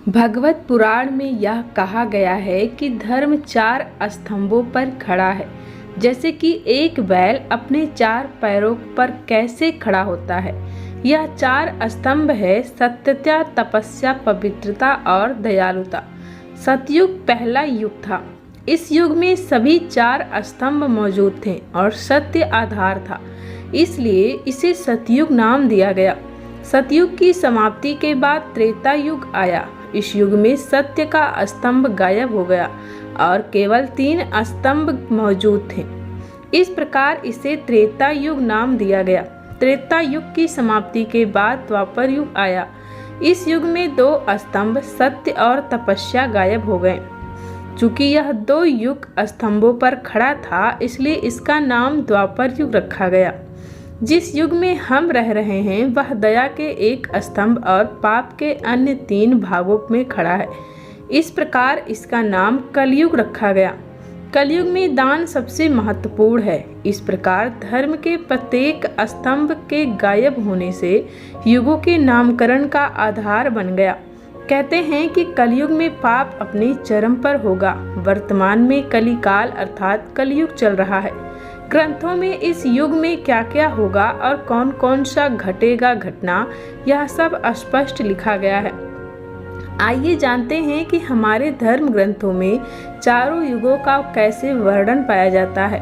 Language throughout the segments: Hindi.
भगवत पुराण में यह कहा गया है कि धर्म 4 स्तंभों पर खड़ा है। जैसे कि एक बैल अपने 4 पैरों पर कैसे खड़ा होता है। यह 4 स्तंभ है सत्यता, तपस्या, पवित्रता और दयालुता। सतयुग पहला युग था। इस युग में सभी 4 स्तंभ मौजूद थे और सत्य आधार था, इसलिए इसे सतयुग नाम दिया गया। सतयुग की समाप्ति के बाद त्रेता युग आया। इस युग में सत्य का स्तंभ गायब हो गया और केवल 3 स्तंभ मौजूद थे। इस प्रकार इसे त्रेता युग नाम दिया गया। त्रेता युग की समाप्ति के बाद द्वापर युग आया। इस युग में 2 स्तंभ सत्य और तपस्या गायब हो गए। चूंकि यह 2 युग स्तंभों पर खड़ा था, इसलिए इसका नाम द्वापर युग रखा गया। जिस युग में हम रह रहे हैं वह दया के 1 स्तंभ और पाप के अन्य 3 भागों में खड़ा है। इस प्रकार इसका नाम कलयुग रखा गया। कलयुग में दान सबसे महत्वपूर्ण है। इस प्रकार धर्म के प्रत्येक स्तंभ के गायब होने से युगों के नामकरण का आधार बन गया। कहते हैं कि कलयुग में पाप अपने चरम पर होगा। वर्तमान में कलिकाल अर्थात कलयुग चल रहा है। ग्रंथों में इस युग में क्या क्या होगा और कौन कौन सा घटेगा घटना, यह सब स्पष्ट लिखा गया है। आइए जानते हैं कि हमारे धर्म ग्रंथों में चारों युगों का कैसे वर्णन पाया जाता है।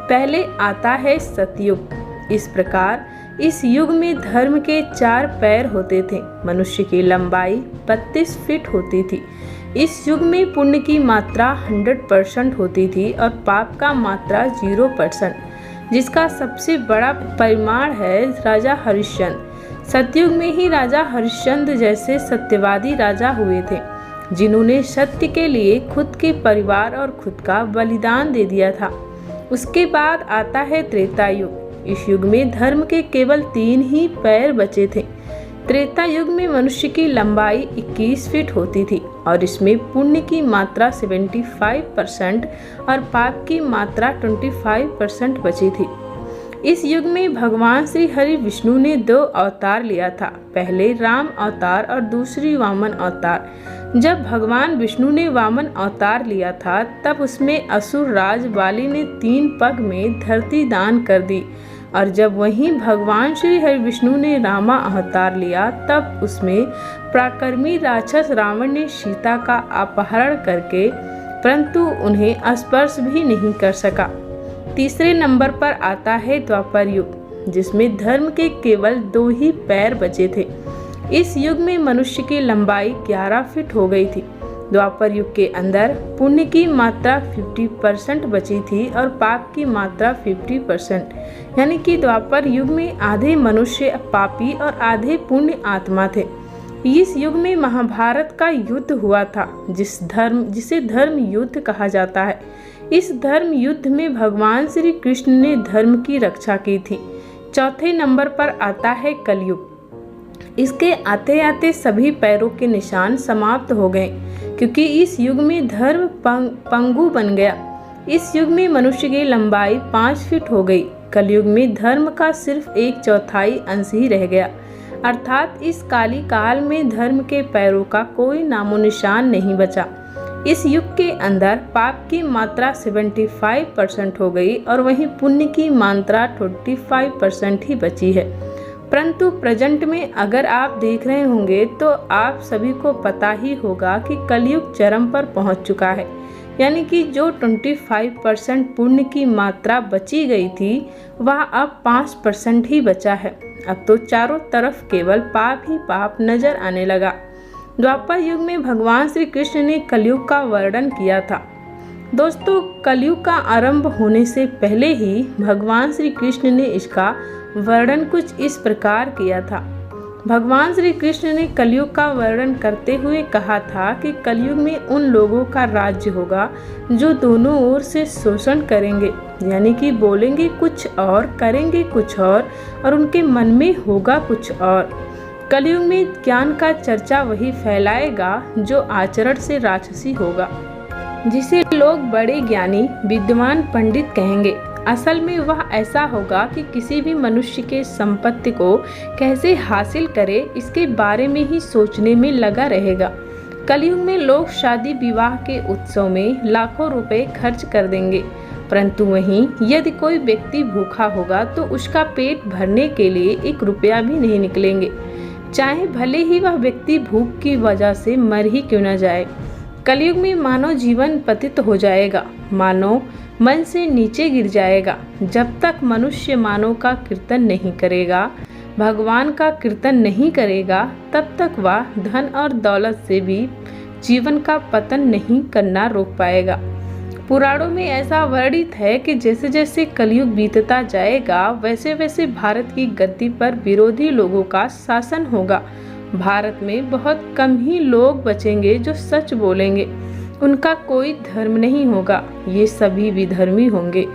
पहले आता है सतयुग। इस प्रकार इस युग में धर्म के 4 पैर होते थे। मनुष्य की लंबाई 32 फीट होती थी। इस युग में पुण्य की मात्रा 100% होती थी और पाप का मात्रा 0%, जिसका सबसे बड़ा परिमाण है राजा हरिश्चंद्र। सतयुग में ही राजा हरिश्चंद्र जैसे सत्यवादी राजा हुए थे, जिन्होंने सत्य के लिए खुद के परिवार और खुद का बलिदान दे दिया था। उसके बाद आता है त्रेता युग। इस युग में धर्म के केवल 3 ही पैर बचे थे। त्रेता युग में मनुष्य की लंबाई 21 फीट होती थी और इसमें पुण्य की मात्रा 75% और पाप की मात्रा 25% बची थी। इस युग में भगवान श्री हरि विष्णु ने 2 अवतार लिया था। पहले राम अवतार और दूसरी वामन अवतार। जब भगवान विष्णु ने वामन अवतार लिया था, तब उसमें असुर राज वाली ने 3 पग में धरती दान कर दी, और जब वहीं भगवान श्री हरि विष्णु ने रामा अवतार लिया, तब उसमें पराक्रमी राक्षस रावण ने सीता का अपहरण करके परंतु उन्हें स्पर्श भी नहीं कर सका। तीसरे नंबर पर आता है द्वापर युग, जिसमें धर्म के केवल 2 ही पैर बचे थे। इस युग में मनुष्य की लंबाई 11 फीट हो गई थी। द्वापर युग के अंदर पुण्य की मात्रा 50% बची थी और पाप की मात्रा 50%, यानी कि द्वापर युग में आधे मनुष्य पापी और आधे पुण्य आत्मा थे। इस युग में महाभारत का युद्ध हुआ था, जिसे धर्म युद्ध कहा जाता है। इस धर्म युद्ध में भगवान श्री कृष्ण ने धर्म की रक्षा की थी। चौथे नंबर पर आता है कलयुग। इसके आते आते सभी पैरों के निशान समाप्त हो गए, क्योंकि इस युग में धर्म पंगु बन गया। इस युग में मनुष्य की लंबाई 5 फीट हो गई। कलयुग में धर्म का सिर्फ 1/4 अंश ही रह गया, अर्थात इस काली काल में धर्म के पैरों का कोई नामो निशान नहीं बचा। इस युग के अंदर पाप की मात्रा 75% हो गई और वहीं पुण्य की मात्रा 25% ही बची है। परंतु प्रेजेंट में अगर आप देख रहे होंगे तो आप सभी को पता ही होगा कि कलयुग चरम पर पहुंच चुका है, यानी कि जो 25% पुण्य की मात्रा बची गई थी वह अब 5% ही बचा है। अब तो चारों तरफ केवल पाप ही पाप नजर आने लगा। द्वापर युग में भगवान श्री कृष्ण ने कलयुग का वर्णन किया था। दोस्तों, कलयुग का आरंभ होने से पहले ही भगवान श्री कृष्ण ने इसका वर्णन कुछ इस प्रकार किया था। भगवान श्री कृष्ण ने कलयुग का वर्णन करते हुए कहा था कि कलयुग में उन लोगों का राज्य होगा जो दोनों ओर से शोषण करेंगे, यानी कि बोलेंगे कुछ और करेंगे कुछ और उनके मन में होगा कुछ और। कलयुग में ज्ञान का चर्चा वही फैलाएगा जो आचरण से राक्षसी होगा, जिसे लोग बड़े ज्ञानी विद्वान पंडित कहेंगे। असल में वह ऐसा होगा कि किसी भी मनुष्य के संपत्ति को कैसे हासिल करे, इसके बारे में ही सोचने में लगा रहेगा। कलयुग में लोग शादी विवाह के उत्सव में लाखों रुपए खर्च कर देंगे, परंतु वहीं यदि कोई व्यक्ति भूखा होगा तो उसका पेट भरने के लिए 1 रुपया भी नहीं निकलेंगे, चाहे भले ही वह व्यक्ति भूख की वजह से मर ही क्यों न जाए। कलयुग में मानव जीवन पतित हो जाएगा, मानव मन से नीचे गिर जाएगा। जब तक मनुष्य मानव का कीर्तन नहीं करेगा, भगवान का कीर्तन नहीं करेगा, तब तक वह धन और दौलत से भी जीवन का पतन नहीं करना रोक पाएगा। पुराणों में ऐसा वर्णित है कि जैसे जैसे कलयुग बीतता जाएगा, वैसे वैसे भारत की गद्दी पर विरोधी लोगों का शासन होगा। भारत में बहुत कम ही लोग बचेंगे जो सच बोलेंगे। उनका कोई धर्म नहीं होगा, ये सभी विधर्मी होंगे।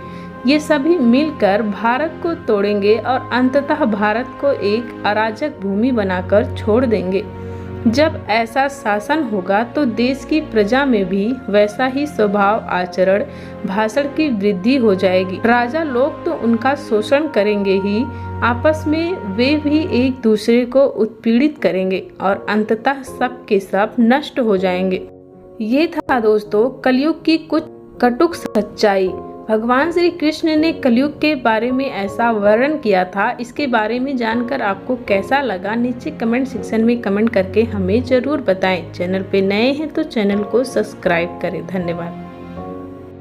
ये सभी मिलकर भारत को तोड़ेंगे और अंततः भारत को एक अराजक भूमि बनाकर छोड़ देंगे। जब ऐसा शासन होगा तो देश की प्रजा में भी वैसा ही स्वभाव, आचरण, भाषण की वृद्धि हो जाएगी। राजा लोग तो उनका शोषण करेंगे ही, आपस में वे भी एक दूसरे को उत्पीड़ित करेंगे और अंततः सब के सब नष्ट हो जाएंगे। ये था दोस्तों कलयुग की कुछ कटुक सच्चाई। भगवान श्री कृष्ण ने कलयुग के बारे में ऐसा वर्णन किया था। इसके बारे में जानकर आपको कैसा लगा, नीचे कमेंट सेक्शन में कमेंट करके हमें ज़रूर बताएं। चैनल पे नए हैं तो चैनल को सब्सक्राइब करें। धन्यवाद।